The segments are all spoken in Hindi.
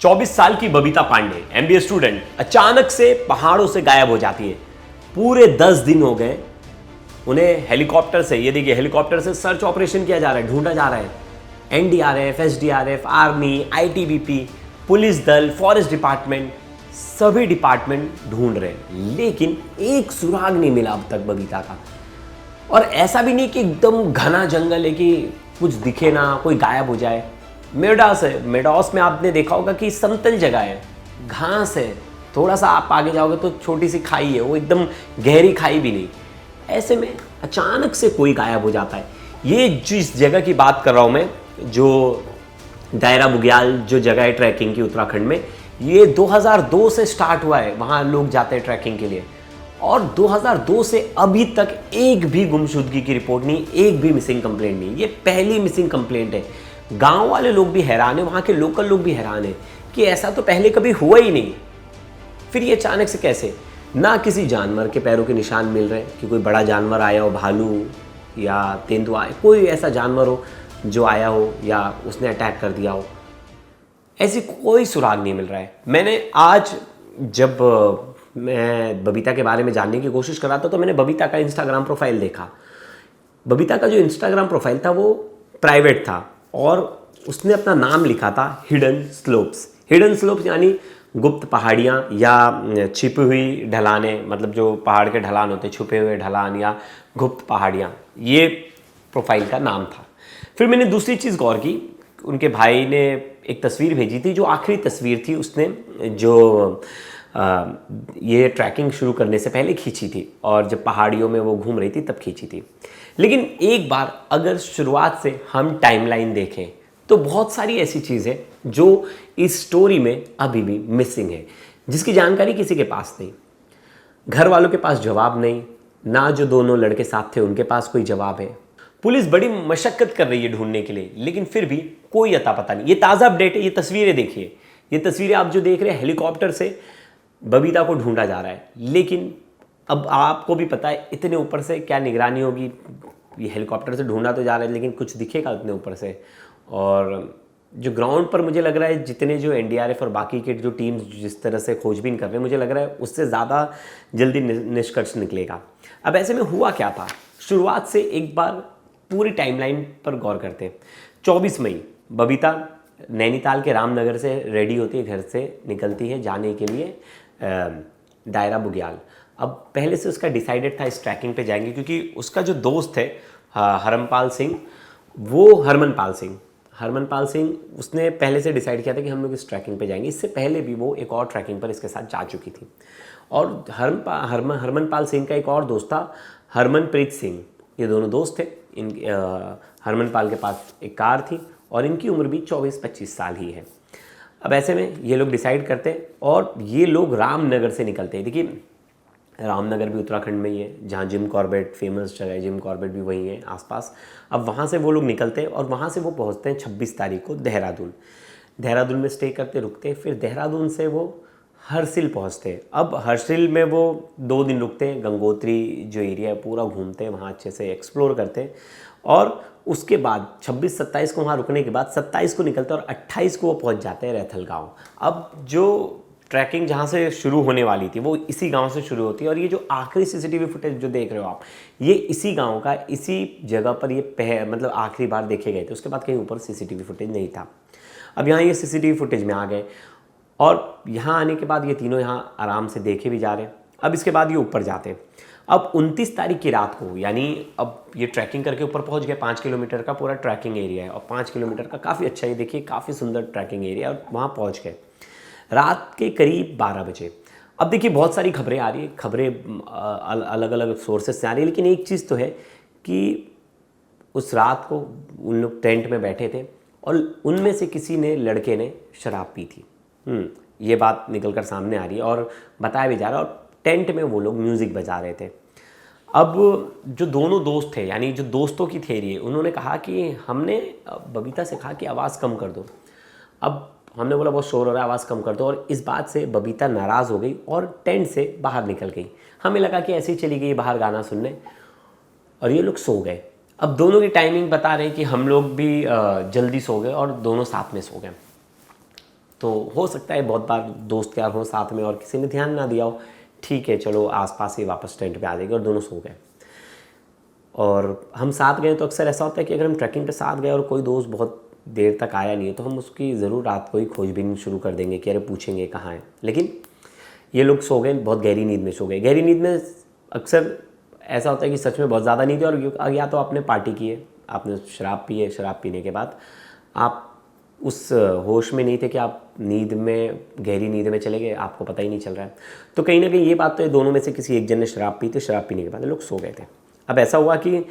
24 साल की बबीता पांडे एमबीए स्टूडेंट अचानक से पहाड़ों से गायब हो जाती है। पूरे 10 दिन हो गए उन्हें हेलीकॉप्टर से, ये देखिए हेलीकॉप्टर से सर्च ऑपरेशन किया जा रहा है, ढूंढा जा रहा है। NDRF, SDRF, army, ITBP, police दल, फॉरेस्ट डिपार्टमेंट, सभी डिपार्टमेंट ढूंढ रहे हैं, लेकिन एक सुराग नहीं मिला अब तक बबीता का। और ऐसा भी नहीं कि एकदम घना जंगल है कि कुछ दिखे ना, कोई गायब हो जाए। मेडॉस है, मेडॉस में आपने देखा होगा कि समतल जगह है, घास है, थोड़ा सा आप आगे जाओगे तो छोटी सी खाई है, वो एकदम गहरी खाई भी नहीं। ऐसे में अचानक से कोई गायब हो जाता है। ये जिस जगह की बात कर रहा हूँ मैं, जो दायरा बुग्याल जो जगह है ट्रैकिंग की उत्तराखंड में, ये 2002 से स्टार्ट हुआ है, वहाँ लोग जाते हैं ट्रैकिंग के लिए। और 2002 से अभी तक एक भी गुमशुदगी की रिपोर्ट नहीं, एक भी मिसिंग कंप्लेंट नहीं। ये पहली मिसिंग कंप्लेंट है। गांव वाले लोग भी हैरान है, वहाँ के लोकल लोग भी हैरान है कि ऐसा तो पहले कभी हुआ ही नहीं, फिर ये अचानक से कैसे। ना किसी जानवर के पैरों के निशान मिल रहे कि कोई बड़ा जानवर आया हो, भालू या तेंदुआ, कोई ऐसा जानवर हो जो आया हो या उसने अटैक कर दिया हो, ऐसी कोई सुराग नहीं मिल रहा है। मैंने आज जब मैं बबीता के बारे में जानने की कोशिश कर रहा था तो मैंने बबीता का इंस्टाग्राम प्रोफाइल देखा। बबीता का जो इंस्टाग्राम प्रोफाइल था वो प्राइवेट था और उसने अपना नाम लिखा था हिडन स्लोप्स। हिडन स्लोप्स यानी गुप्त पहाड़ियाँ या छिपी हुई ढलानें, मतलब जो पहाड़ के ढलान होते, छुपे हुए ढलान या गुप्त पहाड़ियाँ, ये प्रोफाइल का नाम था। फिर मैंने दूसरी चीज़ गौर की, उनके भाई ने एक तस्वीर भेजी थी, जो आखिरी तस्वीर थी उसने जो ये ट्रैकिंग शुरू करने से पहले खींची थी और जब पहाड़ियों में वो घूम रही थी तब खींची थी। लेकिन एक बार अगर शुरुआत से हम टाइमलाइन देखें तो बहुत सारी ऐसी चीज़ें जो इस स्टोरी में अभी भी मिसिंग है, जिसकी जानकारी किसी के पास नहीं। घर वालों के पास जवाब नहीं, ना जो दोनों लड़के साथ थे उनके पास कोई जवाब है। पुलिस बड़ी मशक्कत कर रही है ढूंढने के लिए, लेकिन फिर भी कोई अता पता नहीं। ये ताज़ा अपडेट है, ये तस्वीरें देखिए, ये तस्वीरें आप जो देख रहे हैं, हेलीकॉप्टर से बबीता को ढूंढा जा रहा है। लेकिन अब आपको भी पता है इतने ऊपर से क्या निगरानी होगी। ये हेलीकॉप्टर से ढूंढा तो जा रहा है, लेकिन कुछ दिखेगा इतने ऊपर से। और जो ग्राउंड पर मुझे लग रहा है जितने जो एनडीआरएफ और बाकी के जो टीम्स जिस तरह से खोजबीन कर रहे हैं, मुझे लग रहा है उससे ज़्यादा जल्दी निष्कर्ष निकलेगा। अब ऐसे में हुआ क्या था, शुरुआत से एक बार पूरी टाइमलाइन पर गौर करते हैं। 24 मई बबीता नैनीताल के रामनगर से रेडी होती है, घर से निकलती है जाने के लिए दायरा बुग्याल। अब पहले से उसका डिसाइडेड था इस ट्रैकिंग पे जाएंगे, क्योंकि उसका जो दोस्त है हरमपाल सिंह, वो हरमनपाल सिंह उसने पहले से डिसाइड किया था कि हम लोग इस ट्रैकिंग पे जाएंगे। इससे पहले भी वो एक और ट्रैकिंग पर इसके साथ जा चुकी थी। और हरमनपाल सिंह का एक और दोस्त था हरमनप्रीत सिंह। ये दोनों दोस्त थे। हरमनपाल के पास एक कार थी और इनकी उम्र भी 24-25 साल ही है। अब ऐसे में ये लोग डिसाइड करते हैं और ये लोग रामनगर से निकलते हैं। देखिए रामनगर भी उत्तराखंड में ही है, जहाँ जिम कॉर्बेट फेमस जगह है, जिम कॉर्बेट भी वहीं है आसपास। अब वहाँ से वो लोग निकलते हैं और वहाँ से वो पहुँचते हैं 26 तारीख को देहरादून में स्टे करते, रुकते हैं। फिर देहरादून से वो हरसिल पहुँचते हैं। अब हरसिल में वो 2 दिन रुकते हैं, गंगोत्री जो एरिया है पूरा घूमते हैं, वहाँ अच्छे से एक्सप्लोर करते हैं। और उसके बाद 26-27 को वहाँ रुकने के बाद 27 को निकलते हैं और 28 को वो पहुँच जाते हैं रैथल गाँव। अब जो ट्रैकिंग जहाँ से शुरू होने वाली थी वो इसी गांव से शुरू होती है। और ये जो आखिरी सीसीटीवी फुटेज जो देख रहे हो आप, ये इसी गांव का, इसी जगह पर ये मतलब आखिरी बार देखे गए थे। उसके बाद कहीं ऊपर सीसीटीवी फुटेज नहीं था। अब यहाँ ये सीसीटीवी फुटेज में आ गए और यहाँ आने के बाद ये तीनों यहाँ आराम से देखे भी जा रहे हैं। अब इसके बाद ये ऊपर जाते हैं। अब 29 तारीख की रात को, यानी अब ये ट्रैकिंग करके ऊपर पहुँच गए। 5 किलोमीटर का पूरा ट्रैकिंग एरिया है और 5 किलोमीटर का काफ़ी अच्छा, ये देखिए काफ़ी सुंदर ट्रैकिंग एरिया, और वहाँ पहुँच गए रात के करीब 12 बजे। अब देखिए बहुत सारी खबरें आ रही है, खबरें अलग अलग सोर्सेज से आ रही है, लेकिन एक चीज़ तो है कि उस रात को उन लोग टेंट में बैठे थे और उनमें से किसी ने, लड़के ने शराब पी थी। ये बात निकल कर सामने आ रही है और बताया भी जा रहा है। और टेंट में वो लोग म्यूज़िक बजा रहे थे। अब जो दोनों दोस्त थे, यानी जो दोस्तों की थेरी है, उन्होंने कहा कि हमने बबीता से कहा कि आवाज़ कम कर दो। अब हमने बोला बहुत शोर हो रहा है, आवाज़ कम कर दो। और इस बात से बबीता नाराज़ हो गई और टेंट से बाहर निकल गई। हमें लगा कि ऐसे ही चली गई बाहर गाना सुनने और ये लोग सो गए। अब दोनों की टाइमिंग बता रहे हैं कि हम लोग भी जल्दी सो गए और दोनों साथ में सो गए। तो हो सकता है बहुत बार दोस्त यार हो साथ में और किसी ने ध्यान ना दिया हो, ठीक है चलो आसपास ही वापस टेंट पे आ जाएगी, और दोनों सो गए। और हम साथ गए तो अक्सर ऐसा होता है कि अगर हम ट्रैकिंग पे साथ गए और कोई दोस्त बहुत देर तक आया नहीं है तो हम उसकी ज़रूर रात को ही खोजबीन शुरू कर देंगे कि अरे पूछेंगे कहाँ है। लेकिन ये लोग सो गए, बहुत गहरी नींद में सो गए। गहरी नींद में अक्सर ऐसा होता है कि सच में बहुत ज़्यादा नींद है, और या तो आपने पार्टी की है, आपने शराब पी है, शराब पीने के बाद आप उस होश में नहीं थे कि आप नींद में, गहरी नींद में चले गए, आपको पता ही नहीं चल रहा है। तो कहीं ना कहीं ये बात तो है, दोनों में से किसी एक जन ने शराब पी, तो शराब पीने के बाद लोग सो गए थे। अब ऐसा हुआ कि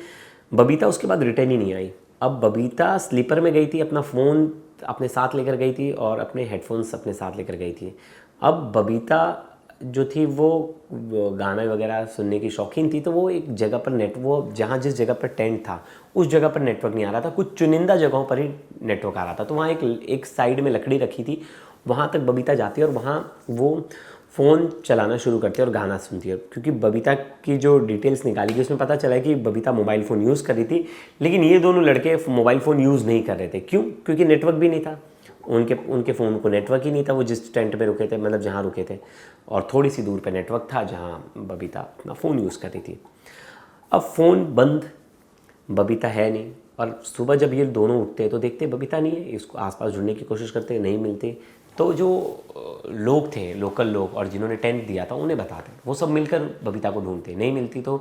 बबीता उसके बाद रिटर्न ही नहीं आई। अब बबीता स्लीपर में गई थी, अपना फ़ोन अपने साथ लेकर गई थी और अपने हेडफोन्स अपने साथ लेकर गई थी। अब बबीता जो थी वो गाना वगैरह सुनने की शौकीन थी, तो वो एक जगह पर वो जहाँ जिस जगह पर टेंट था उस जगह पर नेटवर्क नहीं आ रहा था, कुछ चुनिंदा जगहों पर ही नेटवर्क आ रहा था। तो वहाँ एक साइड में लकड़ी रखी थी, वहाँ तक बबीता जाती है और वहाँ वो फ़ोन चलाना शुरू करती है और गाना सुनती है। क्योंकि बबीता की जो डिटेल्स निकाली गई उसमें पता चला कि बबीता मोबाइल फ़ोन यूज़ कर रही थी, लेकिन ये दोनों लड़के मोबाइल फ़ोन यूज़ नहीं कर रहे थे। क्यों? क्योंकि नेटवर्क भी नहीं था, उनके फ़ोन को नेटवर्क ही नहीं था। वो जिस टेंट पे रुके थे, मतलब जहाँ रुके थे, और थोड़ी सी दूर पे नेटवर्क था जहाँ बबीता अपना फ़ोन यूज़ कर रही थी। अब फ़ोन बंद, बबीता है नहीं, और सुबह जब ये दोनों उठते हैं तो देखते हैं बबीता नहीं है। इसको आसपास ढूंढने की कोशिश करते, नहीं मिलती। तो जो लोग थे, लोकल लोग, और जिन्होंने टेंट दिया था उन्हें बताते, वो सब मिलकर बबीता को ढूंढते, नहीं मिलती तो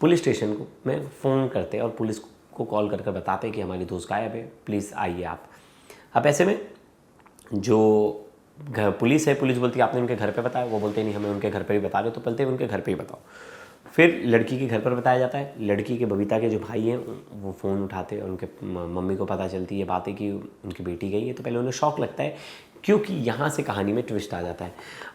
पुलिस स्टेशन को में फ़ोन करते और पुलिस को कॉल कर बताते कि हमारी दोस्त गायब है, प्लीज़ आइए आप। अब ऐसे में जो पुलिस है, पुलिस बोलती है आपने उनके घर पे बताया, वो बोलते नहीं हमें उनके घर पर ही बता रहे, तो बोलते हैं उनके घर पे ही बताओ। फिर लड़की के घर पर बताया जाता है। लड़की के, बबीता के जो भाई हैं वो फ़ोन उठाते और उनके मम्मी को पता चलती है बात है कि उनकी बेटी गई है। तो पहले उन्हें शौक लगता है, क्योंकि यहाँ से कहानी में ट्विस्ट आ जाता है।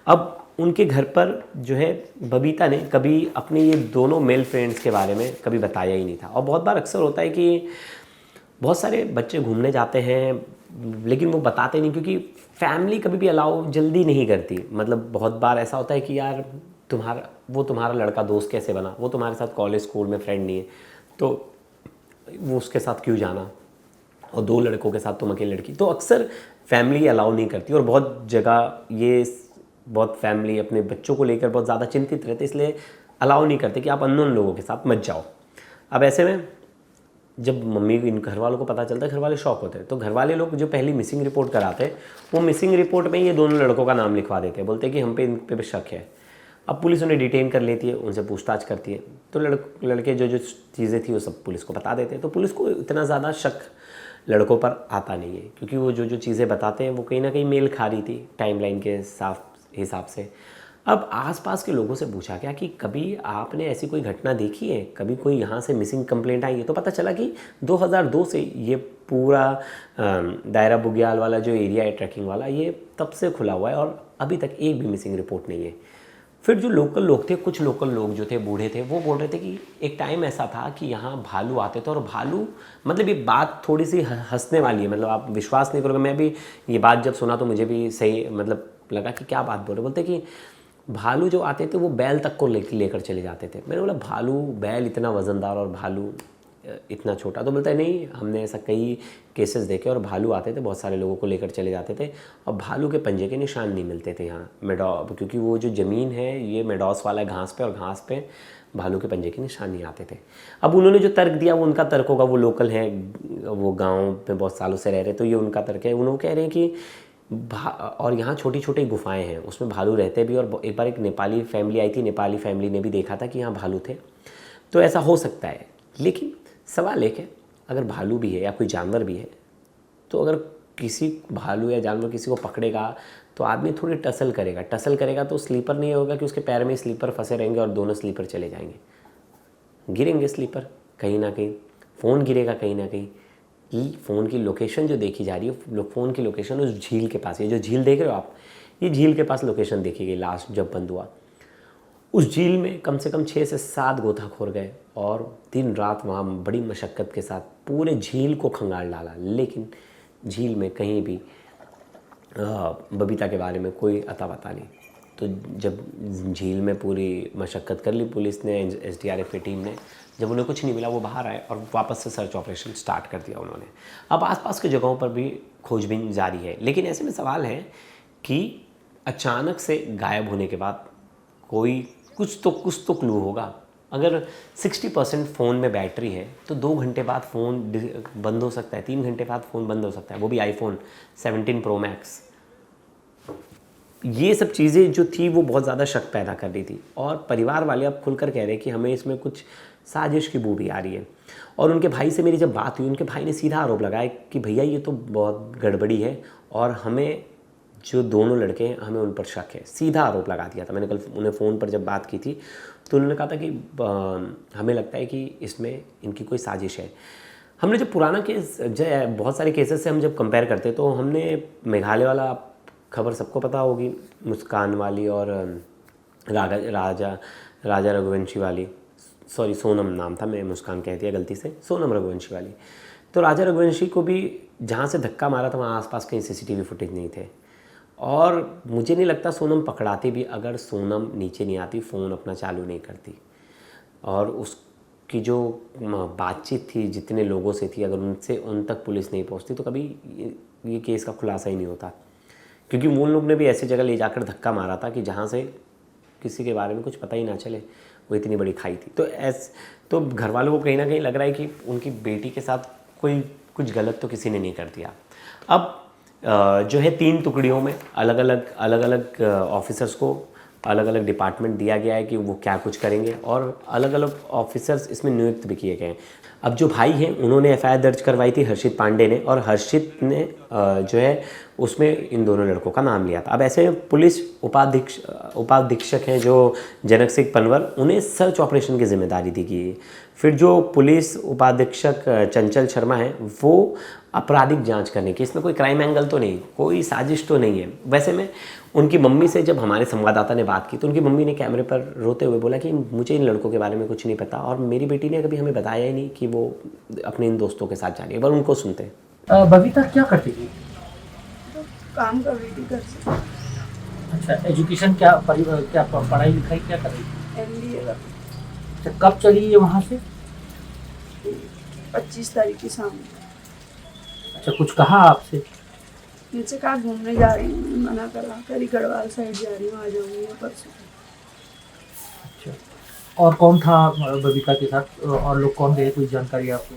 अब उनके घर पर जो है बबीता ने कभी अपने ये दोनों मेल फ्रेंड्स के बारे में कभी बताया ही नहीं था। और बहुत बार अक्सर होता है कि बहुत सारे बच्चे घूमने जाते हैं लेकिन वो बताते नहीं, क्योंकि फैमिली कभी भी अलाउ जल्दी नहीं करती। मतलब बहुत बार ऐसा होता है कि यार तुम्हारा लड़का दोस्त कैसे बना, वो तुम्हारे साथ कॉलेज स्कूल में फ्रेंड नहीं है, तो वो उसके साथ क्यों जाना, और दो लड़कों के साथ तुम अकेले लड़की। तो अक्सर फैमिली अलाउ नहीं करती, और बहुत जगह ये बहुत फैमिली अपने बच्चों को लेकर बहुत ज़्यादा चिंतित रहते, इसलिए अलाउ नहीं करते कि आप अननोन लोगों के साथ मत जाओ। अब ऐसे में जब मम्मी इन घर वालों को पता चलता है, घर वाले शॉक होते हैं। तो घर वाले लोग जो पहली मिसिंग रिपोर्ट कराते हैं, वो मिसिंग रिपोर्ट में ये दोनों लड़कों का नाम लिखवा देते हैं, बोलते हैं कि हम पे इन पे शक है। अब पुलिस उन्हें डिटेन कर लेती है, उनसे पूछताछ करती है, तो लड़के जो चीज़ें थी वो सब पुलिस को बता देते हैं। तो पुलिस को इतना ज़्यादा शक लड़कों पर आता नहीं है, क्योंकि वो जो चीज़ें बताते हैं वो कहीं ना कहीं मेल खा रही थी टाइमलाइन के हिसाब से। अब आसपास के लोगों से पूछा गया कि कभी आपने ऐसी कोई घटना देखी है, कभी कोई यहाँ से मिसिंग कंप्लेंट आई है? तो पता चला कि 2002 से ये पूरा दायरा बुग्याल वाला जो एरिया है ट्रैकिंग वाला, ये तब से खुला हुआ है और अभी तक एक भी मिसिंग रिपोर्ट नहीं है। फिर जो लोकल लोग थे, कुछ लोकल लोग जो थे बूढ़े थे, वो बोल रहे थे कि एक टाइम ऐसा था कि यहाँ भालू आते थे, और भालू, मतलब ये बात थोड़ी सी हंसने वाली है, मतलब आप विश्वास नहीं करोगे। मैं भी ये बात जब सुना तो मुझे भी सही मतलब लगा कि क्या बात बोल रहे। बोलते कि भालू जो आते थे वो बैल तक को लेकर चले जाते थे। मैंने बोला भालू, बैल इतना वज़नदार और भालू इतना छोटा? तो बोलता है नहीं, हमने ऐसा कई केसेस देखे, और भालू आते थे बहुत सारे लोगों को लेकर चले जाते थे, और भालू के पंजे के निशान नहीं मिलते थे यहाँ क्योंकि वो जो ज़मीन है ये मेडॉस वाला है घास पे, और घास पे भालू के पंजे के निशान नहीं आते थे। अब उन्होंने जो तर्क दिया वो उनका तर्क होगा, वो लोकल है, वो गाँव में बहुत सालों से रह रहे, तो ये उनका तर्क है। उन्होंने कह रहे हैं कि और यहाँ छोटी छोटी गुफाएं हैं, उसमें भालू रहते भी। और एक बार एक नेपाली फैमिली आई थी, नेपाली फैमिली ने भी देखा था कि यहाँ भालू थे। तो ऐसा हो सकता है, लेकिन सवाल एक है, अगर भालू भी है या कोई जानवर भी है, तो अगर किसी भालू या जानवर किसी को पकड़ेगा तो आदमी थोड़ी टसल करेगा तो स्लीपर नहीं होगा कि उसके पैर में स्लीपर फंसे रहेंगे और दोनों स्लीपर चले जाएंगे, गिरेंगे स्लीपर कहीं ना कहीं, फ़ोन गिरेगा कहीं ना कहीं। फ़ोन की लोकेशन जो देखी जा रही है, फ़ोन की लोकेशन उस झील के पास है। जो झील देख रहे हो आप, ये झील के पास लोकेशन देखी गई लास्ट जब बंद हुआ। उस झील में कम से कम 6 से 7 गोताखोर गए और दिन रात वहाँ बड़ी मशक्क़त के साथ पूरे झील को खंगाल डाला, लेकिन झील में कहीं भी बबीता के बारे में कोई अता पता नहीं। तो जब झील में पूरी मशक्क़त कर ली पुलिस ने, एसडीआरएफ की टीम ने, जब उन्हें कुछ नहीं मिला वो बाहर आए और वापस से सर्च ऑपरेशन स्टार्ट कर दिया उन्होंने। अब आसपास की जगहों पर भी खोजबीन जारी है, लेकिन ऐसे में सवाल है कि अचानक से गायब होने के बाद कोई कुछ तो क्लू होगा। अगर 60% फ़ोन में बैटरी है तो 2 घंटे बाद फ़ोन बंद हो सकता है, 3 घंटे बाद फ़ोन बंद हो सकता है, वो भी आईफोन 17 प्रो मैक्स। ये सब चीज़ें जो थी वो बहुत ज़्यादा शक पैदा कर रही थी, और परिवार वाले अब खुलकर कह रहे हैं कि हमें इसमें कुछ साजिश की बू भी आ रही है। और उनके भाई से मेरी जब बात हुई, उनके भाई ने सीधा आरोप लगाया कि भैया ये तो बहुत गड़बड़ी है और हमें जो दोनों लड़के हैं हमें उन पर शक है। सीधा आरोप लगा दिया था। मैंने कल उन्हें फ़ोन पर जब बात की थी तो उन्होंने कहा था कि हमें लगता है कि इसमें इनकी कोई साजिश है। हमने जब पुराना केस, बहुत सारे केसेस से हम जब कंपेयर करते तो हमने मेघालय वाला खबर सबको पता होगी, मुस्कान वाली और राजा रघुवंशी वाली, सॉरी सोनम नाम था, मैं मुस्कान कह दिया गलती से, सोनम रघुवंशी वाली। तो राजा रघुवंशी को भी जहाँ से धक्का मारा था वहाँ आसपास कहीं सीसीटीवी फुटेज नहीं थे, और मुझे नहीं लगता सोनम पकड़ाती भी अगर सोनम नीचे नहीं आती, फ़ोन अपना चालू नहीं करती, और उसकी जो बातचीत थी जितने लोगों से थी, अगर उनसे उन तक पुलिस नहीं पहुँचती तो कभी ये केस का खुलासा ही नहीं होता। क्योंकि वो लोग ने भी ऐसी जगह ले जाकर धक्का मारा था कि जहाँ से किसी के बारे में कुछ पता ही ना चले, वो इतनी बड़ी खाई थी। तो घर वालों को कहीं ना कहीं लग रहा है कि उनकी बेटी के साथ कुछ गलत तो किसी ने नहीं कर दिया। अब जो है 3 टुकड़ियों में अलग अलग ऑफिसर्स को अलग अलग डिपार्टमेंट दिया गया है कि वो क्या कुछ करेंगे, और अलग अलग ऑफिसर्स इसमें नियुक्त भी किए गए हैं। अब जो भाई हैं उन्होंने एफआईआर दर्ज करवाई थी हर्षित पांडे ने, और हर्षित ने जो है उसमें इन दोनों लड़कों का नाम लिया था। अब ऐसे पुलिस उपाधीक्षक हैं जो जनक सिंह पनवर, उन्हें सर्च ऑपरेशन की जिम्मेदारी दी गई है। फिर जो पुलिस उपाधीक्षक चंचल शर्मा हैं वो आपराधिक जांच करने की, इसमें कोई क्राइम एंगल तो नहीं, कोई साजिश तो नहीं है। वैसे में उनकी मम्मी से जब हमारे संवाददाता ने बात की तो उनकी मम्मी ने कैमरे पर रोते हुए बोला कि मुझे इन लड़कों के बारे में कुछ नहीं पता, और मेरी बेटी ने कभी हमें बताया ही नहीं कि वो अपने इन दोस्तों के साथ जा रही है। पर उनको सुनते हैं। बबीता क्या करती थी? काम कर रही थी घर से। अच्छा, एजुकेशन क्या पढ़ाई लिखाई क्या कर रही थी? MBA का। अच्छा, कब चली है वहाँ से? 25 तारीख की शाम। अच्छा, कुछ कहा आपसे? मुझसे कहा घूमने जा रही हूँ, मना करा, करी गढ़वाल साइड जा रही हूँ, आ जाऊँगी परसों। अच्छा, और कौन था बबीता के साथ, और लोग कौन गए, कोई जानकारी आपको?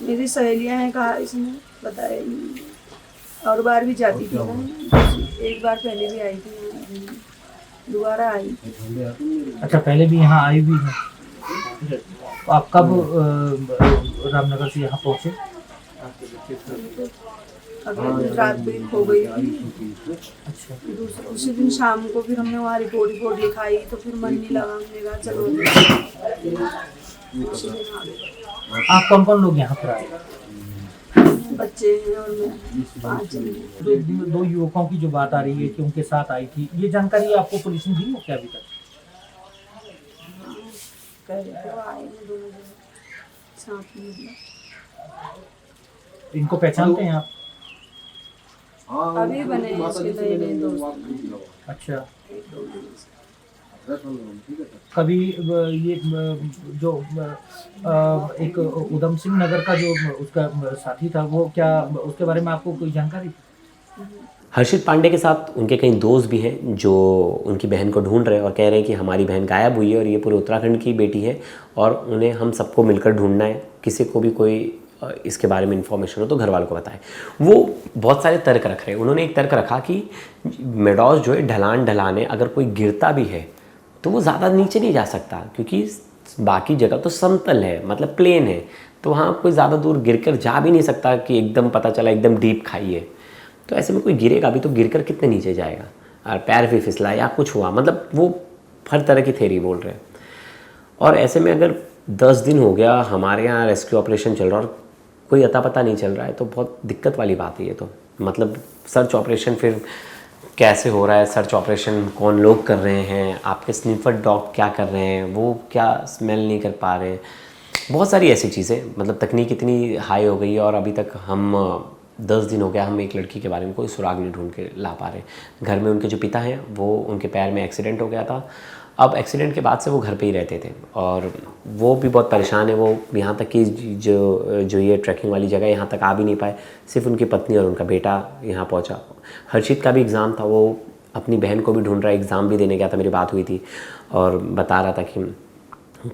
मेरी सहेलियाँ हैं, कहा इसने बताया नहीं। और बार भी जाती थी ना, एक बार पहले भी आई थी, दोबारा आई। अच्छा, पहले भी यहाँ आई हुई है। आप कब रामनगर से यहाँ पहुँचे? अगले दिन रात को ही खो गई थी। अच्छा, उसी दिन शाम को फिर हमने वहाँ रिपोर्ट लिखाई, तो फिर मन नहीं लगा, हमने कहा चलो उसी दिन आ गए। आप कौन लोग यहाँ पर आए? बच्चे हैं और मैं, 5 जन। दो युवकों की जो बात आ रही है कि उनके साथ आई थी, ये जानकारी आपको पुलिस ने दी हो क्या अभी तक? कह रहे थे वो आए हैं दोनों जन साथ में। इनको पहचानते हैं आप? अभी बने हैं इसके नए दोस्त। अच्छा, 1-2 दिन से। कभी ये जो एक उधम सिंह नगर का जो उसका साथी था, वो क्या उसके बारे में आपको कोई जानकारी? हर्षित पांडे के साथ उनके कई दोस्त भी हैं जो उनकी बहन को ढूंढ रहे हैं और कह रहे हैं कि हमारी बहन गायब हुई है और ये पूरे उत्तराखंड की बेटी है और उन्हें हम सबको मिलकर ढूंढना है। किसी को भी कोई इसके बारे में इन्फॉर्मेशन हो तो घर वालों को बताएं। वो बहुत सारे तर्क रख रहे हैं। उन्होंने एक तर्क रखा कि मेडोज जो है ढलान है, अगर कोई गिरता भी है तो वो ज़्यादा नीचे नहीं जा सकता क्योंकि बाकी जगह तो समतल है, मतलब प्लेन है, तो वहाँ कोई ज़्यादा दूर गिरकर जा भी नहीं सकता कि एकदम पता चला एकदम डीप खाई है। तो ऐसे में कोई गिरेगा भी तो गिरकर कितने नीचे जाएगा, और पैर भी फिसला या कुछ हुआ, मतलब वो हर तरह की थ्योरी बोल रहे हैं। और ऐसे में अगर 10 दिन हो गया हमारे यहाँ रेस्क्यू ऑपरेशन चल रहा और कोई अता पता नहीं चल रहा है तो बहुत दिक्कत वाली बात है ये तो। मतलब सर्च ऑपरेशन फिर कैसे हो रहा है, सर्च ऑपरेशन कौन लोग कर रहे हैं, आपके स्निफर डॉग क्या कर रहे हैं, वो क्या स्मेल नहीं कर पा रहे हैं, बहुत सारी ऐसी चीज़ें। मतलब तकनीक इतनी हाई हो गई है और अभी तक हम 10 दिन हो गया हम एक लड़की के बारे में कोई सुराग नहीं ढूंढ के ला पा रहे। घर में उनके जो पिता हैं वो उनके पैर में एक्सीडेंट हो गया था। अब एक्सीडेंट के बाद से वो घर पे ही रहते थे और वो भी बहुत परेशान है। वो यहाँ तक कि जो ये ट्रैकिंग वाली जगह यहाँ तक आ भी नहीं पाए। सिर्फ उनकी पत्नी और उनका बेटा यहाँ पहुँचा। हर्षित का भी एग्ज़ाम था, वो अपनी बहन को भी ढूंढ रहा है। एग्ज़ाम भी देने गया था, मेरी बात हुई थी और बता रहा था कि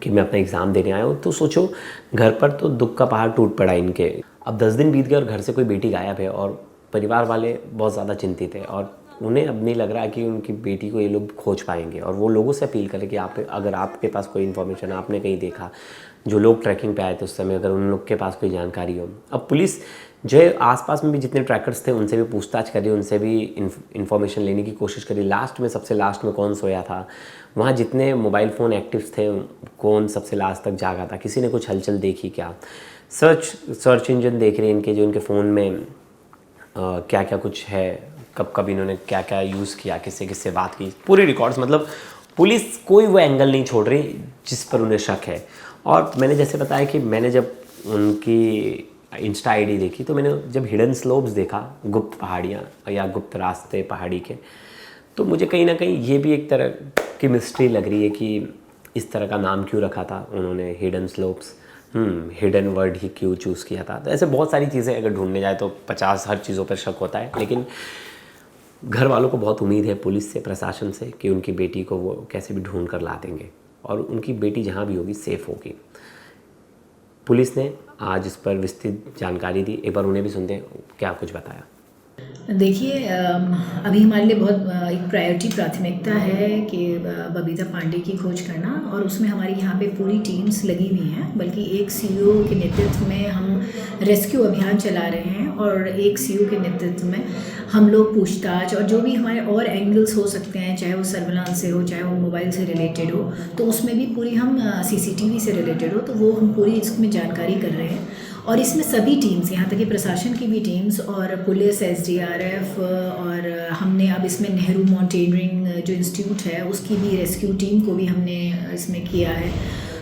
मैं अपना एग्ज़ाम देने आया हूँ। तो सोचो घर पर तो दुख का पहाड़ टूट पड़ा इनके। अब 10 दिन बीत गए और घर से कोई बेटी गायब है और परिवार वाले बहुत ज़्यादा चिंतित है और उन्हें अब नहीं लग रहा है कि उनकी बेटी को ये लोग खोज पाएंगे। और वो लोगों से अपील करें कि आप अगर आपके पास कोई इन्फॉर्मेशन, आपने कहीं देखा, जो लोग ट्रैकिंग पे आए थे उस समय, अगर उन लोग के पास कोई जानकारी हो। अब पुलिस जो है आसपास में भी जितने ट्रैकर्स थे उनसे भी पूछताछ करी, उनसे भी इन्फॉर्मेशन लेने की कोशिश करी। सबसे लास्ट में कौन सोया था, वहाँ जितने मोबाइल फ़ोन एक्टिव्स थे कौन सबसे लास्ट तक जागा था, किसी ने कुछ हलचल देखी क्या। सर्च इंजन देख रहे हैं इनके, जो इनके फ़ोन में क्या क्या कुछ है, कब कब इन्होंने क्या क्या यूज़ किया, किससे किससे बात की, पूरी रिकॉर्ड्स। मतलब पुलिस कोई वो एंगल नहीं छोड़ रही जिस पर उन्हें शक है। और मैंने जैसे बताया कि मैंने जब उनकी इंस्टा आईडी देखी तो मैंने जब हिडन स्लोप्स देखा, गुप्त पहाड़ियाँ या गुप्त रास्ते पहाड़ी के, तो मुझे कहीं ना कहीं ये भी एक तरह की मिस्ट्री लग रही है कि इस तरह का नाम क्यों रखा था उन्होंने, हिडन स्लोप्स। हिडन वर्ड ही क्यों चूज़ किया था। तो ऐसे बहुत सारी चीज़ें अगर ढूंढने जाए तो 50 हर चीज़ों पर शक होता है। लेकिन घर वालों को बहुत उम्मीद है पुलिस से, प्रशासन से, कि उनकी बेटी को वो कैसे भी ढूंढ कर ला देंगे और उनकी बेटी जहाँ भी होगी सेफ़ होगी। पुलिस ने आज इस पर विस्तृत जानकारी दी, एक बार उन्हें भी सुनते हैं क्या कुछ बताया। देखिए, अभी हमारे लिए बहुत एक प्रायोरिटी प्राथमिकता है कि बबीता पांडे की खोज करना, और उसमें हमारी यहाँ पे पूरी टीम्स लगी हुई हैं। बल्कि एक सीईओ के नेतृत्व में हम रेस्क्यू अभियान चला रहे हैं और एक सीईओ के नेतृत्व में हम लोग पूछताछ और जो भी हमारे और एंगल्स हो सकते हैं, चाहे वो सर्विलांस से हो, चाहे वो मोबाइल से रिलेटेड हो, तो उसमें भी पूरी हम सीसीटीवी से रिलेटेड हो, तो वो हम पूरी इसमें जानकारी कर रहे हैं। और इसमें सभी टीम्स, यहाँ तक कि प्रशासन की भी टीम्स और पुलिस, एसडीआरएफ, और हमने अब इसमें नेहरू माउंटेनियरिंग जो इंस्टीट्यूट है उसकी भी रेस्क्यू टीम को भी हमने इसमें किया है,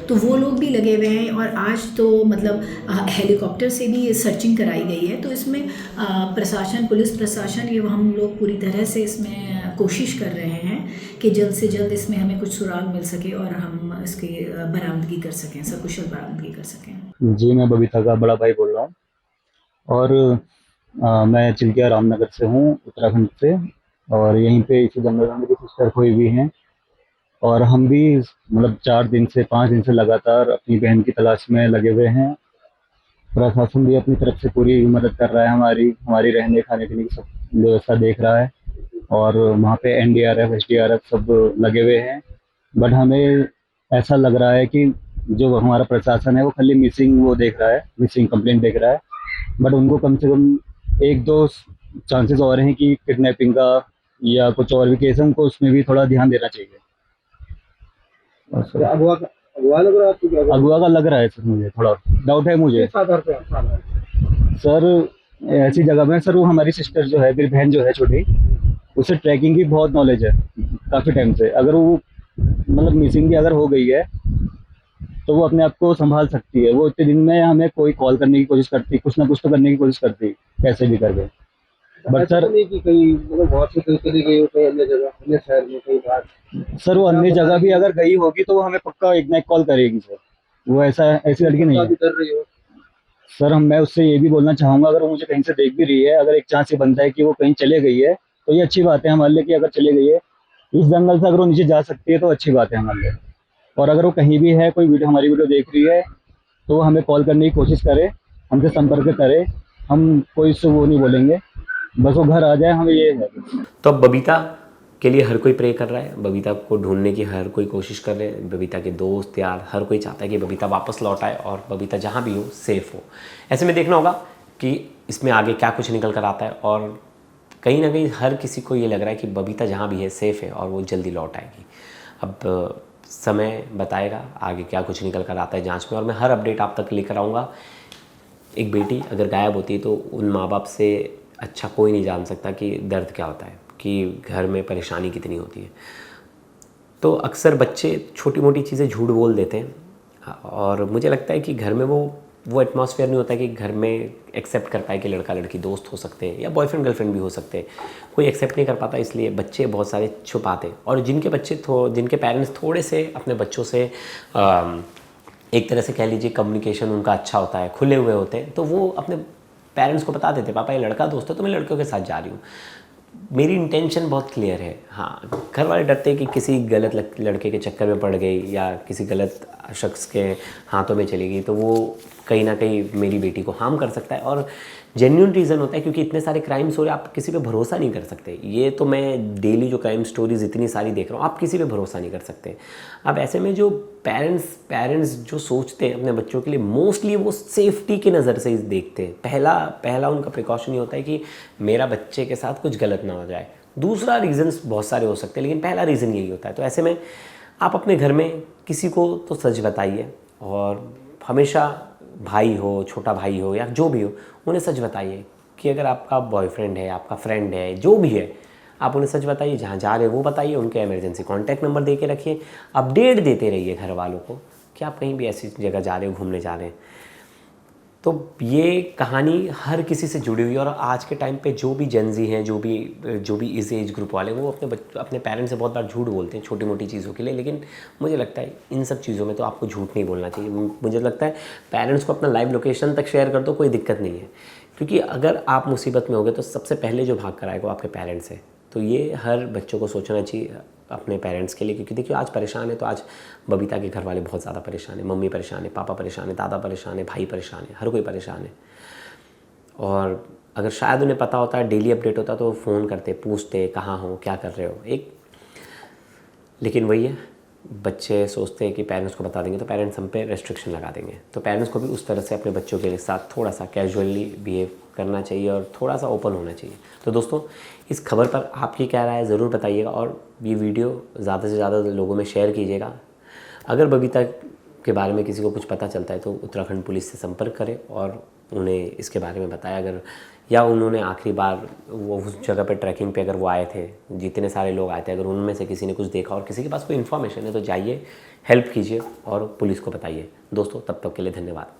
तो वो लोग भी लगे हुए हैं। और आज तो मतलब हेलीकॉप्टर से भी सर्चिंग कराई गई है। तो इसमें प्रशासन, पुलिस प्रशासन, ये हम लोग पूरी तरह से इसमें कोशिश कर रहे हैं कि जल्द से जल्द इसमें हमें कुछ सुराग मिल सके और हम इसकी बरामदगी कर सकें, सकुशल बरामदगी कर सकें। जी, मैं बबीता का बड़ा भाई बोल रहा हूँ और मैं चिल्किया रामनगर से हूँ, उत्तराखंड से। और यहीं पे इसी जंगल में मेरी सिस्टर खोई हुई हैं और हम भी मतलब 4 दिन से 5 दिन से लगातार अपनी बहन की तलाश में लगे हुए हैं। प्रशासन भी अपनी तरफ से पूरी मदद कर रहा है, हमारी रहने खाने पीने की सब व्यवस्था देख रहा है और वहाँ पे एनडीआरएफ, एसडीआरएफ सब लगे हुए हैं। बट हमें ऐसा लग रहा है कि जो हमारा प्रशासन है वो खाली मिसिंग वो देख रहा है, मिसिंग कंप्लेंट देख रहा है। बट उनको कम से कम 1-2 चांसेस और हैं कि किडनैपिंग का या कुछ और भी केस है, उनको उसमें भी थोड़ा ध्यान देना चाहिए। अगवा का लग रहा है सर, मुझे थोड़ा डाउट है मुझे सर। ऐसी जगह में सर, वो हमारी सिस्टर जो है, मेरी बहन जो है छोटी, उसे ट्रैकिंग की बहुत नॉलेज है काफ़ी टाइम से। अगर वो मतलब मिसिंग भी अगर हो गई है तो वो अपने आप को संभाल सकती है। वो इतने दिन में हमें कोई कॉल करने की कोशिश करती, कुछ ना कुछ तो करने की कोशिश करती, कैसे भी करके। बट सर सर वो अन्य जगह भी अगर गई होगी तो वो हमें पक्का एक ना एक कॉल करेगी सर। वो ऐसी लड़की नहीं है सर। मैं उससे ये भी बोलना चाहूँगा, अगर वो मुझे कहीं से देख भी रही है, अगर एक चांस ये बनता है कि वो कहीं चले गई है तो ये अच्छी बात है हमारे लिए कि अगर चले गई है इस जंगल से, अगर वो नीचे जा सकती है तो अच्छी बात है हमारे लिए। और अगर वो कहीं भी है, कोई हमारी वीडियो देख रही है, तो वो हमें कॉल करने की कोशिश करे, हमसे संपर्क करे। हम कोई इससे वो नहीं बोलेंगे, बस वो घर आ जाए, हमें ये है। तो अब बबीता के लिए हर कोई प्रे कर रहा है, बबीता को ढूंढने की हर कोई कोशिश कर रहे हैं। बबीता के दोस्त यार, हर कोई चाहता है कि बबीता वापस लौट आए और बबीता जहाँ भी हो सेफ़ हो। ऐसे में देखना होगा कि इसमें आगे क्या कुछ निकल कर आता है। और कहीं ना कहीं हर किसी को ये लग रहा है कि बबीता जहाँ भी है सेफ़ है और वो जल्दी लौट आएगी। अब समय बताएगा आगे क्या कुछ निकल कर आता है जांच में, और मैं हर अपडेट आप तक लेकर आऊँगा। एक बेटी अगर गायब होती है तो उन माँ बाप से अच्छा कोई नहीं जान सकता कि दर्द क्या होता है, कि घर में परेशानी कितनी होती है। तो अक्सर बच्चे छोटी मोटी चीज़ें झूठ बोल देते हैं और मुझे लगता है कि घर में वो वो एटमॉस्फेयर नहीं होता कि घर में एक्सेप्ट कर पाए कि लड़का लड़की दोस्त हो सकते हैं या बॉयफ्रेंड गर्लफ्रेंड भी हो सकते हैं, कोई एक्सेप्ट नहीं कर पाता, इसलिए बच्चे बहुत सारे छुपाते। और जिनके पेरेंट्स थोड़े से अपने बच्चों से एक तरह से कह लीजिए कम्युनिकेशन उनका अच्छा होता है, खुले हुए होते हैं, तो वो अपने पेरेंट्स को बता देते, पापा ये लड़का दोस्त है तो मैं लड़कियों के साथ जा रही हूँ, मेरी इंटेंशन बहुत क्लियर है। हाँ, घर वाले डरते हैं कि किसी गलत लड़के के चक्कर में पड़ गई या किसी गलत शख्स के हाथों में चली गई तो वो कहीं ना कहीं मेरी बेटी को हार्म कर सकता है। और जेन्युइन रीज़न होता है क्योंकि इतने सारे क्राइम्स हो रहे हैं, आप किसी पे भरोसा नहीं कर सकते। ये तो मैं डेली जो क्राइम स्टोरीज इतनी सारी देख रहा हूँ, आप किसी पे भरोसा नहीं कर सकते। अब ऐसे में जो पेरेंट्स जो सोचते हैं अपने बच्चों के लिए, मोस्टली वो सेफ्टी की नज़र से देखते हैं। पहला उनका प्रिकॉशन ये होता है कि मेरा बच्चे के साथ कुछ गलत ना हो जाए। दूसरा रीज़न्स बहुत सारे हो सकते हैं, लेकिन पहला रीज़न यही होता है। तो ऐसे में आप अपने घर में किसी को तो सच बताइए, और हमेशा भाई हो, छोटा भाई हो या जो भी हो, उन्हें सच बताइए कि अगर आपका बॉयफ्रेंड है, आपका फ्रेंड है, जो भी है, आप उन्हें सच बताइए। जहाँ जा रहे हो वो बताइए, उनके इमरजेंसी कॉन्टैक्ट नंबर दे के रखिए, अपडेट देते रहिए घर वालों को कि आप कहीं भी ऐसी जगह जा रहे हो, घूमने जा रहे हैं। तो ये कहानी हर किसी से जुड़ी हुई है। और आज के टाइम पे जो भी जेनजी हैं, जो भी इस एज ग्रुप वाले, वो अपने पेरेंट्स से बहुत बार झूठ बोलते हैं छोटी मोटी चीज़ों के लिए। लेकिन मुझे लगता है इन सब चीज़ों में तो आपको झूठ नहीं बोलना चाहिए। मुझे लगता है पेरेंट्स को अपना लाइव लोकेशन तक शेयर कर दो, कोई दिक्कत नहीं है, क्योंकि अगर आप मुसीबत में होगे तो सबसे पहले जो भाग कर आएगा वो आपके पेरेंट्स हैं। तो ये हर बच्चों को सोचना चाहिए अपने पेरेंट्स के लिए, क्योंकि देखिए आज परेशान है तो आज बबीता के घर वाले बहुत ज़्यादा परेशान है। मम्मी परेशान है, पापा परेशान है, दादा परेशान है, भाई परेशान है, हर कोई परेशान है। और अगर शायद उन्हें पता होता है, डेली अपडेट होता तो फ़ोन करते, पूछते कहाँ हो, क्या कर रहे हो। लेकिन वही है, बच्चे सोचते हैं कि पेरेंट्स को बता देंगे तो पेरेंट्स हम पे रेस्ट्रिक्शन लगा देंगे। तो पेरेंट्स को भी उस तरह से अपने बच्चों के साथ थोड़ा सा कैजुअली बिहेव करना चाहिए और थोड़ा सा ओपन होना चाहिए। तो दोस्तों, इस खबर पर आपकी क्या राय है ज़रूर बताइएगा, और ये वीडियो ज़्यादा से ज़्यादा लोगों में शेयर कीजिएगा। अगर बबीता के बारे में किसी को कुछ पता चलता है तो उत्तराखंड पुलिस से संपर्क करें और उन्हें इसके बारे में बताया। अगर या उन्होंने आखिरी बार वो उस जगह पे ट्रैकिंग पे अगर वो आए थे, जितने सारे लोग आए थे, अगर उनमें से किसी ने कुछ देखा और किसी के पास कोई इन्फॉर्मेशन है तो जाइए, हेल्प कीजिए और पुलिस को बताइए। दोस्तों, तब तक के लिए धन्यवाद।